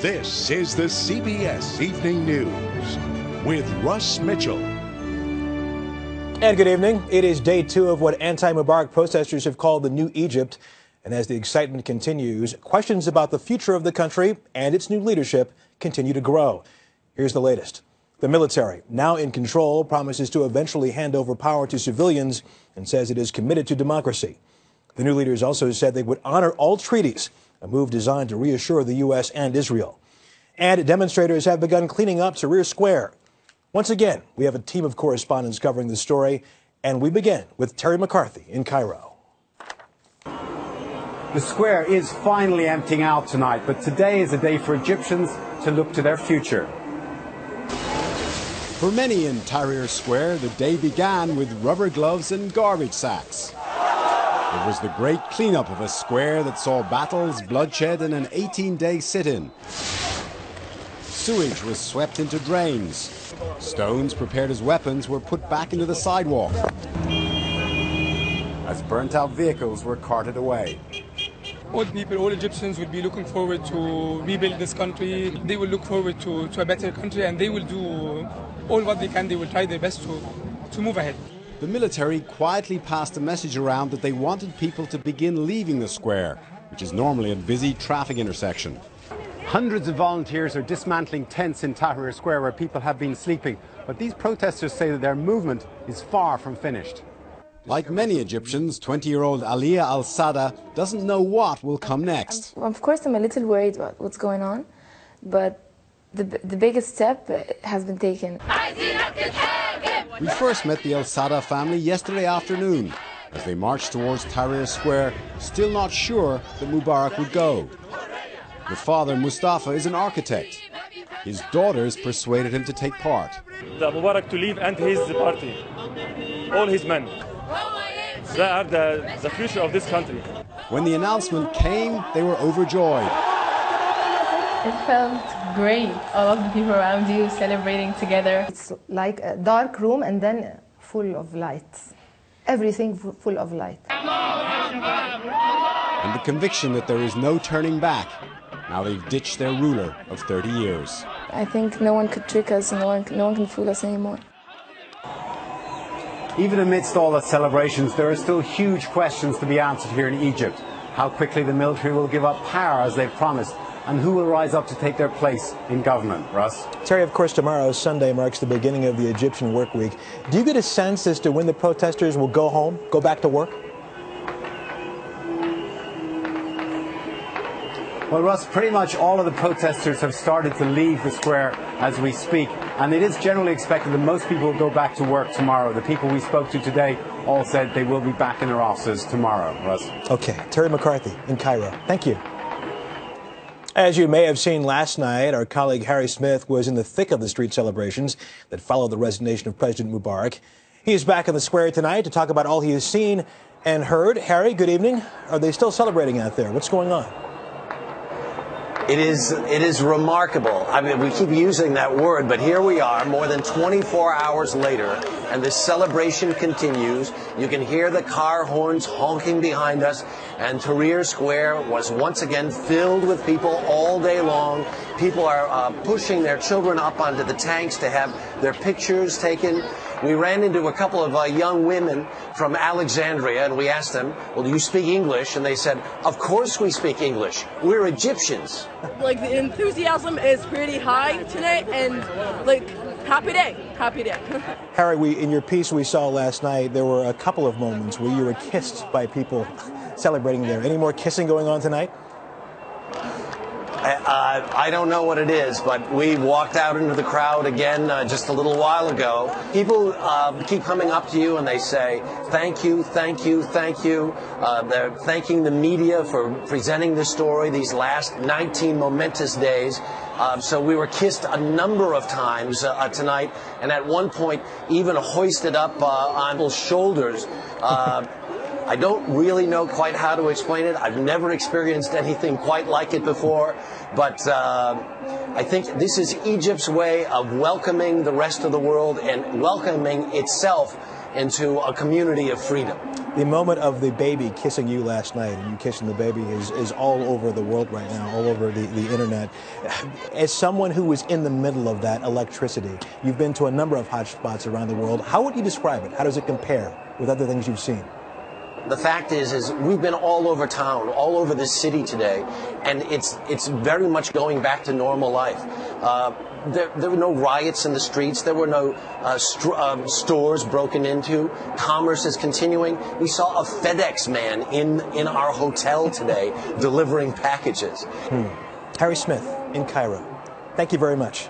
This is the CBS Evening News with Russ Mitchell. And good evening. It is day 2 of what anti-Mubarak protesters have called the New Egypt. And as the excitement continues, questions about the future of the country and its new leadership continue to grow. Here's the latest. The military, now in control, promises to eventually hand over power to civilians and says it is committed to democracy. The new leaders also said they would honor all treaties, a move designed to reassure the U.S. and Israel. And demonstrators have begun cleaning up Tahrir Square. Once again, we have a team of correspondents covering the story, and we begin with Terry McCarthy in Cairo. The square is finally emptying out tonight, but today is a day for Egyptians to look to their future. For many in Tahrir Square, the day began with rubber gloves and garbage sacks. It was the great cleanup of a square that saw battles, bloodshed and an 18-day sit-in. Sewage was swept into drains. Stones prepared as weapons were put back into the sidewalk as burnt-out vehicles were carted away. All people, all Egyptians will be looking forward to rebuild this country. They will look forward to a better country, and they will do all what they can. They will try their best to move ahead. The military quietly passed a message around that they wanted people to begin leaving the square, which is normally a busy traffic intersection. Hundreds of volunteers are dismantling tents in Tahrir Square where people have been sleeping, but these protesters say that their movement is far from finished. Like many Egyptians, 20-year-old Aliyah Al-Sada doesn't know what will come next. Of course, I'm a little worried about what's going on, but the biggest step has been taken. We first met the Al-Sada family yesterday afternoon as they marched towards Tahrir Square, still not sure that Mubarak would go. The father, Mustafa, is an architect. His daughters persuaded him to take part. The Mubarak to leave and his party, all his men. They are the future of this country. When the announcement came, they were overjoyed. It felt great. All of the people around you celebrating together. It's like a dark room and then full of lights. Everything full of light. And the conviction that there is no turning back. Now they've ditched their ruler of 30 years. I think no one could trick us, no one can fool us anymore. Even amidst all the celebrations, there are still huge questions to be answered here in Egypt. How quickly the military will give up power as they've promised, and who will rise up to take their place in government. Russ? Terry, of course, tomorrow, Sunday, marks the beginning of the Egyptian work week. Do you get a sense as to when the protesters will go home, go back to work? Well, Russ, pretty much all of the protesters have started to leave the square as we speak, and it is generally expected that most people will go back to work tomorrow. The people we spoke to today all said they will be back in their offices tomorrow. Russ? Okay. Terry McCarthy in Cairo. Thank you. As you may have seen last night, our colleague Harry Smith was in the thick of the street celebrations that followed the resignation of President Mubarak. He is back in the square tonight to talk about all he has seen and heard. Harry, good evening. Are they still celebrating out there? What's going on? It is remarkable. I mean, we keep using that word, but here we are more than 24 hours later, and this celebration continues. You can hear the car horns honking behind us, and Tahrir Square was once again filled with people all day long. People are pushing their children up onto the tanks to have their pictures taken. We ran into a couple of young women from Alexandria, and we asked them, well, do you speak English? And they said, of course we speak English. We're Egyptians. Like, the enthusiasm is pretty high tonight, and, like, happy day. Happy day. Harry, in your piece we saw last night, there were a couple of moments where you were kissed by people celebrating there. Any more kissing going on tonight? I don't know what it is, but we walked out into the crowd again just a little while ago. People keep coming up to you and they say, thank you, thank you, thank you. They're thanking the media for presenting this story these last 19 momentous days. So we were kissed a number of times tonight, and at one point even hoisted up on people's shoulders. I don't really know quite how to explain it. I've never experienced anything quite like it before. But I think this is Egypt's way of welcoming the rest of the world and welcoming itself into a community of freedom. The moment of the baby kissing you last night and you kissing the baby is all over the world right now, all over the internet. As someone who was in the middle of that electricity, you've been to a number of hot spots around the world. How would you describe it? How does it compare with other things you've seen? The fact is we've been all over town, all over this city today, and it's very much going back to normal life. There were no riots in the streets. There were no stores broken into. Commerce is continuing. We saw a FedEx man in our hotel today delivering packages. Harry Smith in Cairo. Thank you very much.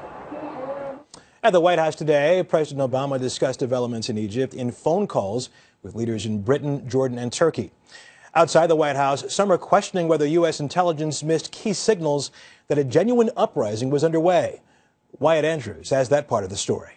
At the White House today, President Obama discussed developments in Egypt in phone calls with leaders in Britain, Jordan, and Turkey. Outside the White House, some are questioning whether U.S. intelligence missed key signals that a genuine uprising was underway. Wyatt Andrews has that part of the story.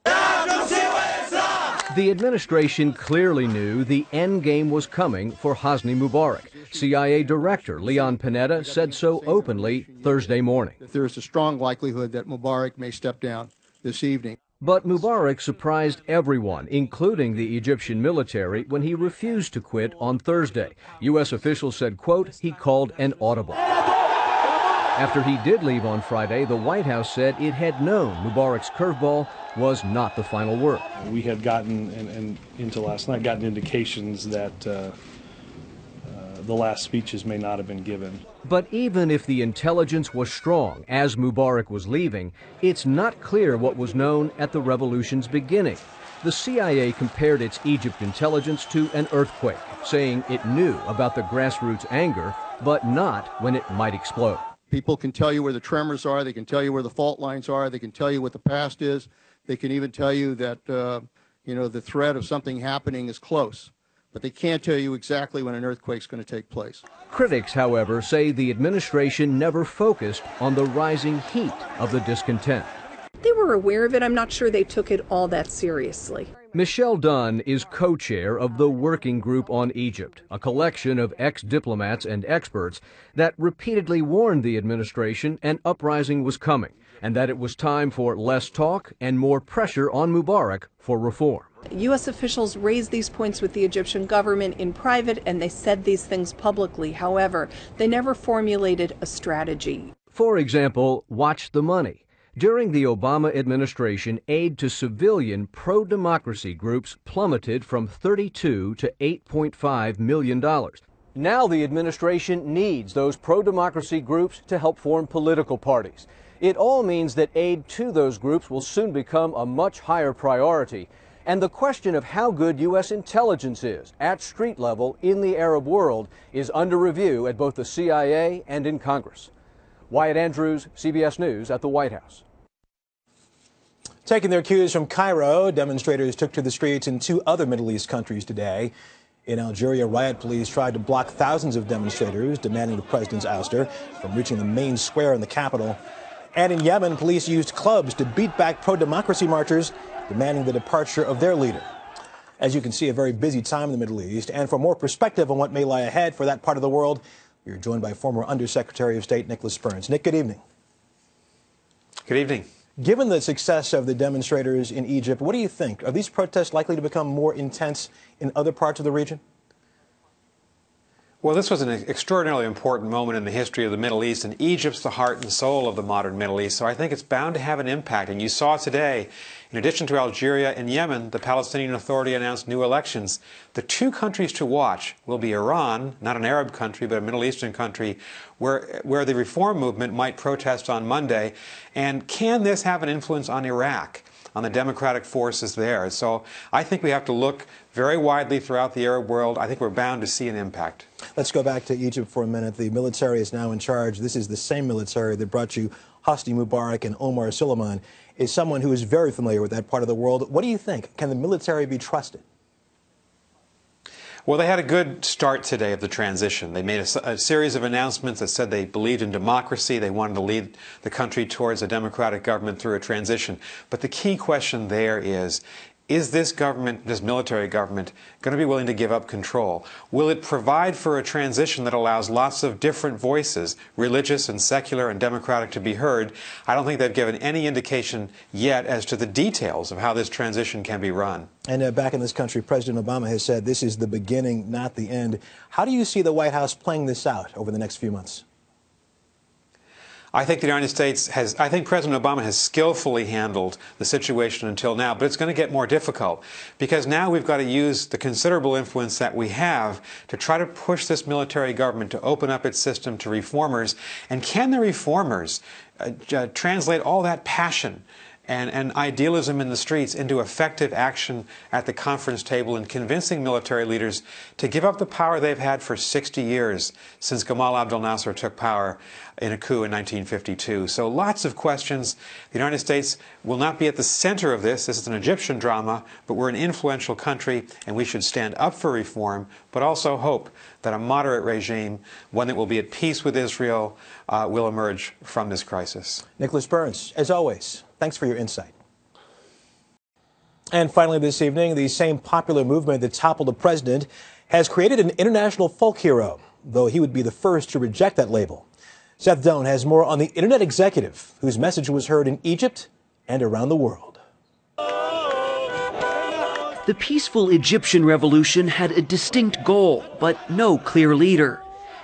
The administration clearly knew the end game was coming for Hosni Mubarak. CIA Director Leon Panetta said so openly Thursday morning. There is a strong likelihood that Mubarak may step down this evening. But Mubarak surprised everyone, including the Egyptian military, when he refused to quit on Thursday. U.S. officials said, quote, he called an audible. After he did leave on Friday, the White House said it had known Mubarak's curveball was not the final word. We had gotten, and into last night, gotten indications that the last speeches may not have been given. But even if the intelligence was strong as Mubarak was leaving, it's not clear what was known at the revolution's beginning. The CIA compared its Egypt intelligence to an earthquake, saying it knew about the grassroots anger, but not when it might explode. People can tell you where the tremors are, they can tell you where the fault lines are, they can tell you what the past is, they can even tell you that the threat of something happening is close. But they can't tell you exactly when an earthquake's going to take place. Critics, however, say the administration never focused on the rising heat of the discontent. They were aware of it. I'm not sure they took it all that seriously. Michelle Dunn is co-chair of the Working Group on Egypt, a collection of ex-diplomats and experts that repeatedly warned the administration an uprising was coming and that it was time for less talk and more pressure on Mubarak for reform. U.S. officials raised these points with the Egyptian government in private, and they said these things publicly. However, they never formulated a strategy. For example, watch the money. During the Obama administration, aid to civilian pro-democracy groups plummeted from $32 to $8.5 million. Now the administration needs those pro-democracy groups to help form political parties. It all means that aid to those groups will soon become a much higher priority. And the question of how good U.S. intelligence is at street level in the Arab world is under review at both the CIA and in Congress. Wyatt Andrews, CBS News at the White House. Taking their cues from Cairo, demonstrators took to the streets in two other Middle East countries today. In Algeria, riot police tried to block thousands of demonstrators demanding the president's ouster from reaching the main square in the capital. And in Yemen, police used clubs to beat back pro-democracy marchers demanding the departure of their leader. As you can see, a very busy time in the Middle East. And for more perspective on what may lie ahead for that part of the world, we are joined by former Undersecretary of State Nicholas Burns. Nick, good evening. Good evening. Given the success of the demonstrators in Egypt, what do you think? Are these protests likely to become more intense in other parts of the region? Well, this was an extraordinarily important moment in the history of the Middle East, and Egypt's the heart and soul of the modern Middle East, so I think it's bound to have an impact. And you saw today, in addition to Algeria and Yemen, the Palestinian Authority announced new elections. The two countries to watch will be Iran, not an Arab country, but a Middle Eastern country, where the reform movement might protest on Monday. And can this have an influence on Iraq, on the democratic forces there? So I think we have to look very widely throughout the Arab world. I think we're bound to see an impact. Let's go back to Egypt for a minute. The military is now in charge. This is the same military that brought you Hosni Mubarak and Omar Suleiman. Is someone who is very familiar with that part of the world. What do you think? Can the military be trusted? Well, they had a good start today of the transition. They made a series of announcements that said they believed in democracy. They wanted to lead the country towards a democratic government through a transition. But the key question there is Is this government, this military government, going to be willing to give up control? Will it provide for a transition that allows lots of different voices, religious and secular and democratic, to be heard? I don't think they've given any indication yet as to the details of how this transition can be run. And back in this country, President Obama has said this is the beginning, not the end. How do you see the White House playing this out over the next few months? I think the United States has, I think President Obama has skillfully handled the situation until now, but it's going to get more difficult because now we've got to use the considerable influence that we have to try to push this military government to open up its system to reformers. And can the reformers translate all that passion and idealism in the streets into effective action at the conference table and convincing military leaders to give up the power they've had for 60 years since Gamal Abdel Nasser took power in a coup in 1952. So lots of questions. The United States will not be at the center of this. This is an Egyptian drama, but we're an influential country and we should stand up for reform, but also hope that a moderate regime, one that will be at peace with Israel, will emerge from this crisis. Nicholas Burns, as always, thanks for your insight. And finally this evening, the same popular movement that toppled the president has created an international folk hero, though he would be the first to reject that label. Seth Doan has more on the internet executive whose message was heard in Egypt and around the world. The peaceful Egyptian revolution had a distinct goal, but no clear leader.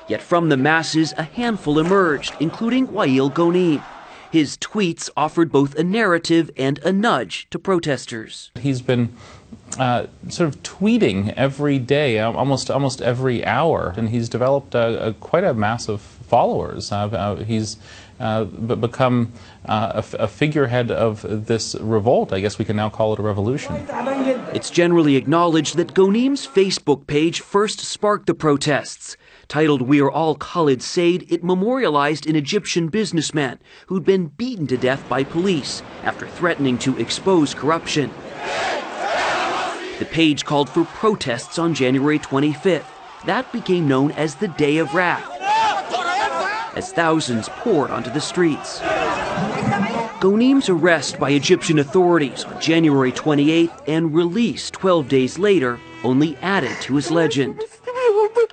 Yet from the masses, a handful emerged, including Wael Ghonim. His tweets offered both a narrative and a nudge to protesters. He's been sort of tweeting every day, almost every hour, and he's developed quite a mass of followers. He's become a figurehead of this revolt. I guess we can now call it a revolution. It's generally acknowledged that Ghanim's Facebook page first sparked the protests. Titled "We Are All Khalid Said," it memorialized an Egyptian businessman who'd been beaten to death by police after threatening to expose corruption. The page called for protests on January 25th. That became known as the Day of Wrath, as thousands poured onto the streets. Ghanim's arrest by Egyptian authorities on January 28th and release 12 days later only added to his legend.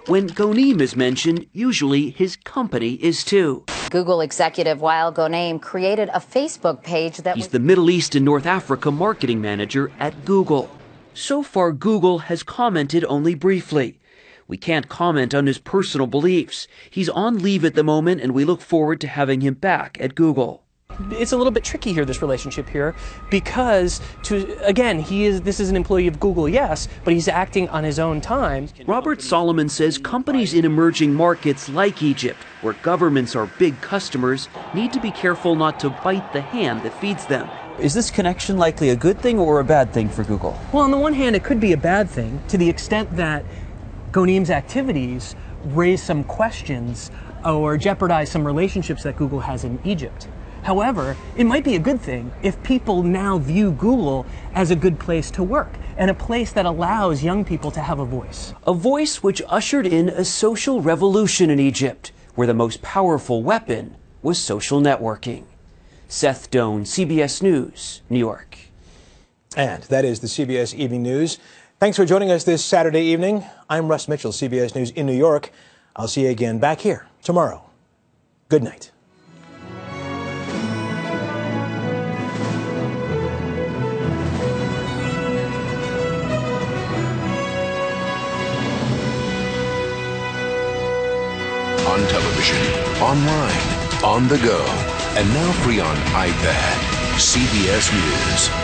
When Ghanim is mentioned, usually his company is too. Google executive Wael Ghonim created a Facebook page that He's the Middle East and North Africa marketing manager at Google. So far, Google has commented only briefly. We can't comment on his personal beliefs. He's on leave at the moment, and we look forward to having him back at Google. It's a little bit tricky here, this relationship here, because this is an employee of Google, yes, but he's acting on his own time. Robert Solomon says companies in emerging markets like Egypt, where governments are big customers, need to be careful not to bite the hand that feeds them. Is this connection likely a good thing or a bad thing for Google? Well, on the one hand, it could be a bad thing to the extent that Ghanim's activities raise some questions or jeopardize some relationships that Google has in Egypt. However, it might be a good thing if people now view Google as a good place to work and a place that allows young people to have a voice. A voice which ushered in a social revolution in Egypt, where the most powerful weapon was social networking. Seth Doan, CBS News, New York. And that is the CBS Evening News. Thanks for joining us this Saturday evening. I'm Russ Mitchell, CBS News in New York. I'll see you again back here tomorrow. Good night. On television, online, on the go, and now free on iPad. CBS News.